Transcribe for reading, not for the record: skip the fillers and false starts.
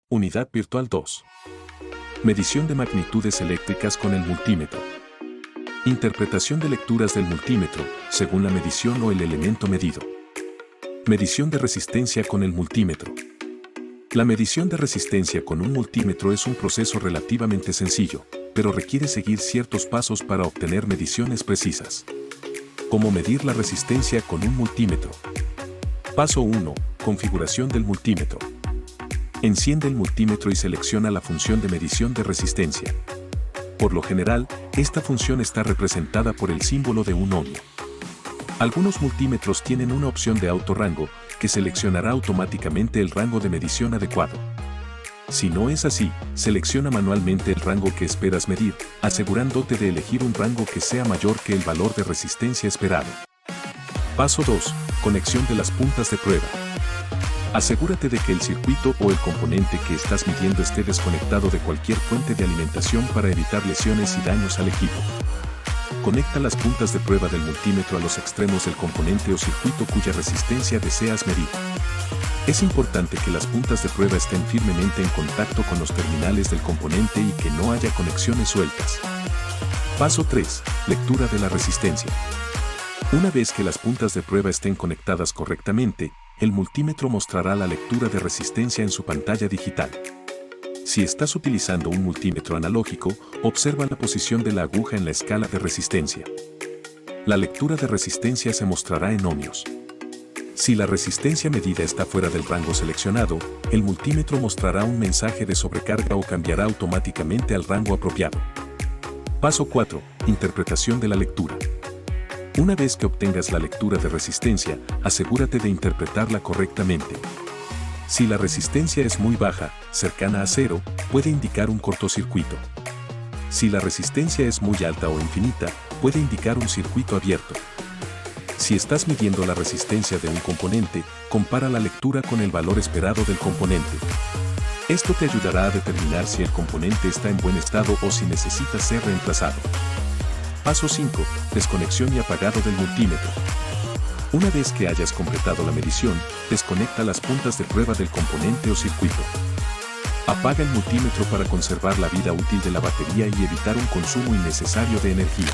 Unidad virtual 2. Medición de magnitudes eléctricas con el multímetro. Interpretación de lecturas del multímetro, según la medición o el elemento medido. Medición de resistencia con el multímetro. La medición de resistencia con un multímetro es un proceso relativamente sencillo, pero requiere seguir ciertos pasos para obtener mediciones precisas. ¿Cómo medir la resistencia con un multímetro? Paso 1. Configuración del multímetro. Enciende el multímetro y selecciona la función de medición de resistencia. Por lo general, esta función está representada por el símbolo de un ohmio. Algunos multímetros tienen una opción de autorrango, que seleccionará automáticamente el rango de medición adecuado. Si no es así, selecciona manualmente el rango que esperas medir, asegurándote de elegir un rango que sea mayor que el valor de resistencia esperado. Paso 2. Conexión de las puntas de prueba. Asegúrate de que el circuito o el componente que estás midiendo esté desconectado de cualquier fuente de alimentación para evitar lesiones y daños al equipo. Conecta las puntas de prueba del multímetro a los extremos del componente o circuito cuya resistencia deseas medir. Es importante que las puntas de prueba estén firmemente en contacto con los terminales del componente y que no haya conexiones sueltas. Paso 3. Lectura de la resistencia. Una vez que las puntas de prueba estén conectadas correctamente, el multímetro mostrará la lectura de resistencia en su pantalla digital. Si estás utilizando un multímetro analógico, observa la posición de la aguja en la escala de resistencia. La lectura de resistencia se mostrará en ohmios. Si la resistencia medida está fuera del rango seleccionado, el multímetro mostrará un mensaje de sobrecarga o cambiará automáticamente al rango apropiado. Paso 4. Interpretación de la lectura. Una vez que obtengas la lectura de resistencia, asegúrate de interpretarla correctamente. Si la resistencia es muy baja, cercana a cero, puede indicar un cortocircuito. Si la resistencia es muy alta o infinita, puede indicar un circuito abierto. Si estás midiendo la resistencia de un componente, compara la lectura con el valor esperado del componente. Esto te ayudará a determinar si el componente está en buen estado o si necesita ser reemplazado. Paso 5. Desconexión y apagado del multímetro. Una vez que hayas completado la medición, desconecta las puntas de prueba del componente o circuito. Apaga el multímetro para conservar la vida útil de la batería y evitar un consumo innecesario de energía.